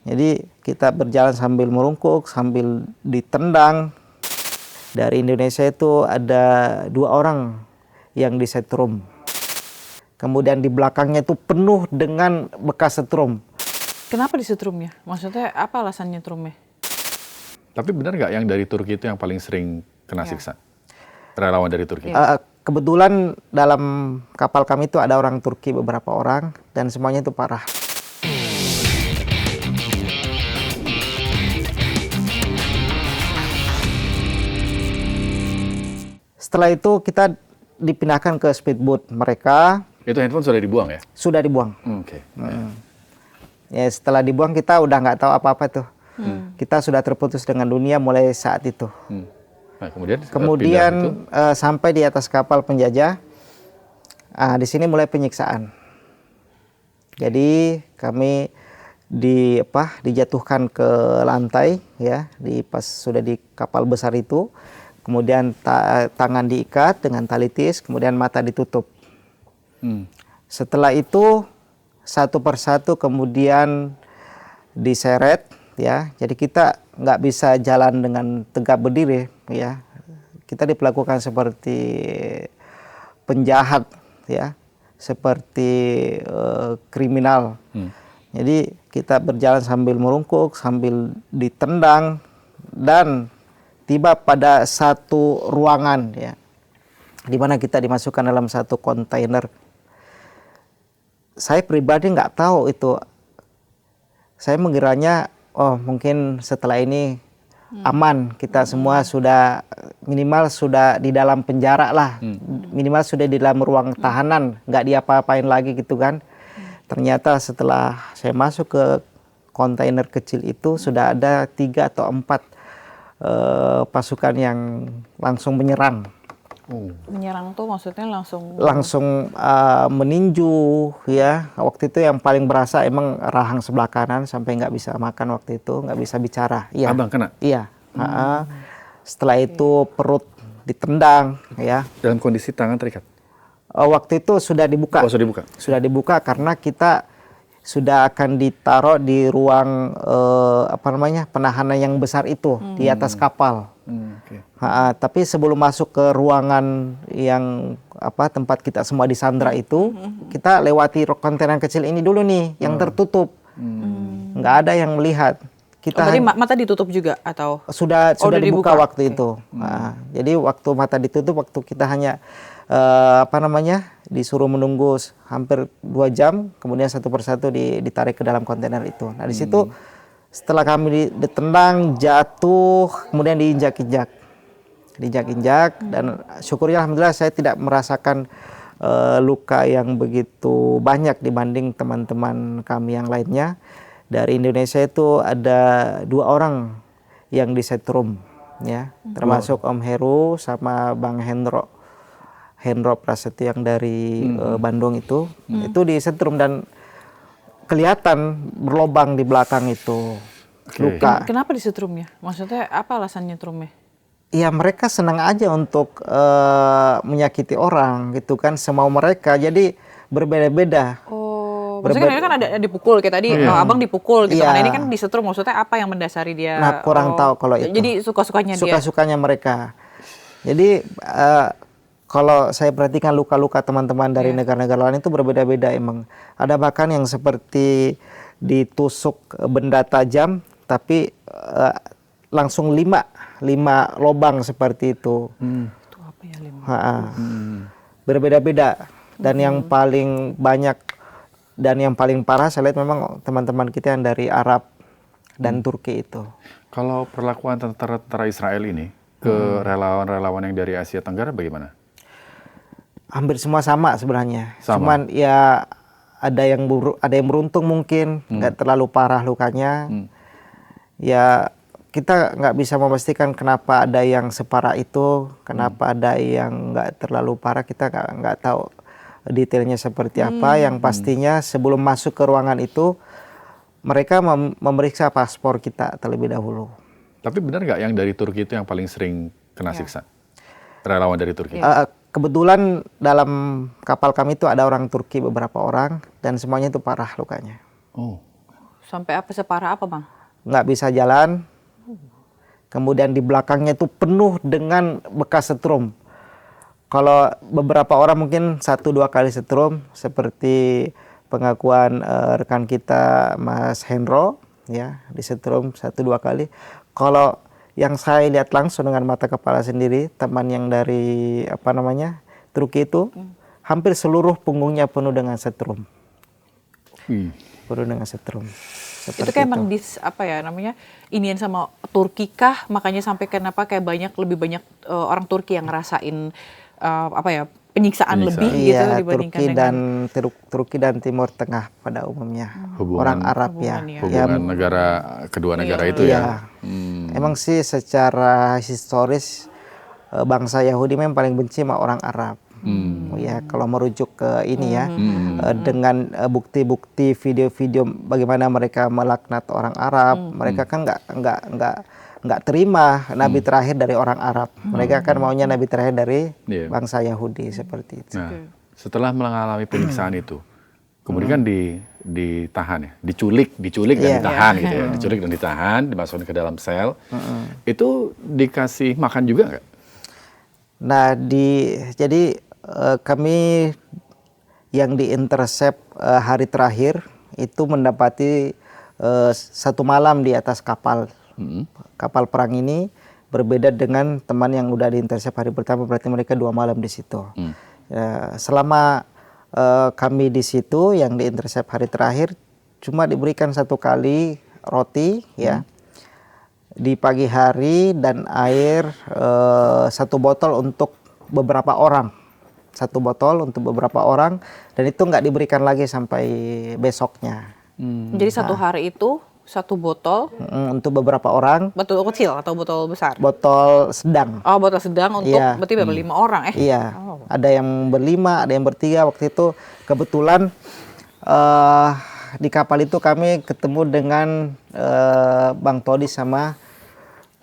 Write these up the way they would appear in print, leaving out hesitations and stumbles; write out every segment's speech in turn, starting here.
Jadi kita berjalan sambil merungkuk, sambil ditendang. Dari Indonesia itu ada 2 orang yang disetrum. Kemudian di belakangnya itu penuh dengan bekas setrum. Kenapa disetrumnya? Maksudnya apa alasannya trumnya? Tapi benar nggak yang dari Turki itu yang paling sering kena siksa? Relawan dari Turki? Kebetulan dalam kapal kami itu ada orang Turki beberapa orang dan semuanya itu parah. Setelah itu kita dipindahkan ke speedboat mereka. Itu handphone sudah dibuang ya? Sudah dibuang. Oke. Ya setelah dibuang kita udah nggak tahu apa-apa tuh. Kita sudah terputus dengan dunia mulai saat itu. Nah, kemudian Kemudian sampai di atas kapal penjajah, di sini mulai penyiksaan. Jadi kami dijatuhkan ke lantai ya, pas sudah di kapal besar itu. Kemudian tangan diikat dengan tali tis, kemudian mata ditutup. Setelah itu satu persatu kemudian diseret ya. Jadi kita nggak bisa jalan dengan tegak berdiri ya. Kita diperlakukan seperti penjahat ya, seperti kriminal. Jadi kita berjalan sambil merungkuk, sambil ditendang dan tiba pada satu ruangan ya, di mana kita dimasukkan dalam satu kontainer. Saya pribadi nggak tahu itu. Saya mengiranya, oh mungkin setelah ini aman, kita semua sudah minimal sudah di dalam penjara lah, minimal sudah di dalam ruang tahanan, nggak diapa-apain lagi gitu kan. Ternyata setelah saya masuk ke kontainer kecil itu sudah ada 3 atau 4 pasukan yang langsung menyerang. Menyerang tuh maksudnya langsung meninju ya. Waktu itu yang paling berasa emang rahang sebelah kanan, sampai nggak bisa makan waktu itu, nggak bisa bicara. Iya. Abang kena? Iya. Setelah itu perut ditendang ya. Dalam kondisi tangan terikat? Waktu itu sudah dibuka. Oh, sudah dibuka? Sudah dibuka karena kita sudah akan ditaruh di ruang penahanan yang besar itu di atas kapal. Tapi sebelum masuk ke ruangan yang tempat kita semua disandra itu, kita lewati kontainer kecil ini dulu nih yang tertutup. Nggak ada yang melihat. Berarti mata ditutup juga atau sudah dibuka waktu itu. Jadi waktu mata ditutup, waktu kita hanya disuruh menunggu hampir 2 jam, kemudian satu persatu ditarik ke dalam kontainer itu. Nah di situ setelah kami ditendang, jatuh, kemudian diinjak-injak dan syukurnya alhamdulillah saya tidak merasakan luka yang begitu banyak dibanding teman-teman kami yang lainnya. Dari Indonesia itu ada 2 orang yang disetrum ya, termasuk Om Heru sama Bang Hendro Prasetyo yang dari Bandung itu disetrum dan kelihatan berlobang di belakang itu luka. Kenapa disetrumnya? Maksudnya apa alasannya trumnya? Ya mereka senang aja untuk menyakiti orang gitu kan, semau mereka, jadi berbeda-beda. Maksudnya kan ada dipukul kayak tadi, abang dipukul gitu kan, ini kan disetrum, maksudnya apa yang mendasari dia? Nah kurang tahu kalau itu. Jadi suka-sukanya dia? Suka-sukanya mereka. Jadi kalau saya perhatikan luka-luka teman-teman dari negara-negara lain itu berbeda-beda emang. Ada bahkan yang seperti ditusuk benda tajam, tapi langsung 5 lobang seperti itu. Itu apa ya 5? Berbeda-beda. Dan yang paling banyak dan yang paling parah saya lihat memang teman-teman kita yang dari Arab dan Turki itu. Kalau perlakuan tentara Israel ini ke relawan-relawan yang dari Asia Tenggara bagaimana? Hampir semua sama sebenarnya. Cuman ya ada yang beruntung mungkin, nggak terlalu parah lukanya. Ya kita nggak bisa memastikan kenapa ada yang separah itu, kenapa ada yang nggak terlalu parah, kita nggak tahu detailnya seperti apa. Yang pastinya sebelum masuk ke ruangan itu mereka memeriksa paspor kita terlebih dahulu. Tapi benar nggak yang dari Turki itu yang paling sering kena siksa? Relawan dari Turki? Kebetulan dalam kapal kami itu ada orang Turki beberapa orang dan semuanya itu parah lukanya. Sampai apa, separah apa, Bang? Nggak bisa jalan. Kemudian di belakangnya itu penuh dengan bekas setrum. Kalau beberapa orang mungkin 1-2 kali setrum, seperti pengakuan rekan kita Mas Hendro, ya, disetrum 1-2 kali. Kalau yang saya lihat langsung dengan mata kepala sendiri, teman yang dari Turki itu, hampir seluruh punggungnya penuh dengan setrum. Penuh dengan setrum. Itu kayak emang inian sama Turki kah, makanya sampai kenapa kayak lebih banyak orang Turki yang ngerasain penyiksaan lebih gitu dibandingkan Turki dan Timur Tengah pada umumnya. Hubungan orang Arab hubungan negara, kedua negara itu ya. Emang sih secara historis bangsa Yahudi memang paling benci sama orang Arab. Ya, kalau merujuk ke ini ya, dengan bukti-bukti video-video bagaimana mereka melaknat orang Arab, mereka kan nggak terima nabi terakhir dari orang Arab. Mereka kan maunya nabi terakhir dari bangsa Yahudi, seperti itu. Nah, setelah mengalami penyiksaan itu, kemudian kan ditahan ya, diculik dan ditahan gitu ya, diculik dan ditahan, dimasukkan ke dalam sel. Itu dikasih makan juga nggak? Nah, jadi kami yang diintersep hari terakhir itu mendapati 1 malam di atas kapal. Kapal perang ini berbeda dengan teman yang udah diintersep hari pertama, berarti mereka 2 malam di situ. Selama kami di situ yang diintersep hari terakhir cuma diberikan 1 kali roti ya di pagi hari, dan air 1 botol untuk beberapa orang. 1 botol untuk beberapa orang, dan itu nggak diberikan lagi sampai besoknya. Jadi 1 hari itu 1 botol untuk beberapa orang. Botol kecil atau botol besar? Botol sedang. Oh, botol sedang untuk berarti berapa? 5 orang Iya. Ada yang ber5, ada yang ber3. Waktu itu kebetulan di kapal itu kami ketemu dengan Bang Todi sama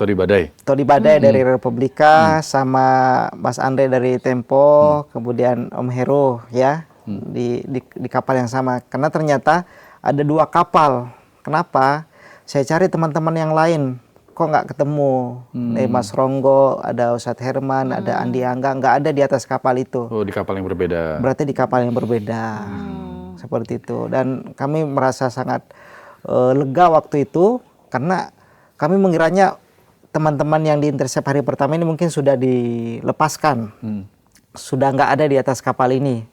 Todi Badai dari Republika, sama Mas Andre dari Tempo, kemudian Om Hero ya, di kapal yang sama. Karena ternyata ada 2 kapal. Kenapa? Saya cari teman-teman yang lain, kok nggak ketemu. Mas Ronggo, ada Ustadz Herman, ada Andi Angga, nggak ada di atas kapal itu. Oh, di kapal yang berbeda. Berarti di kapal yang berbeda. Seperti itu. Dan kami merasa sangat lega waktu itu, karena kami mengiranya teman-teman yang diintersep hari pertama ini mungkin sudah dilepaskan, sudah nggak ada di atas kapal ini.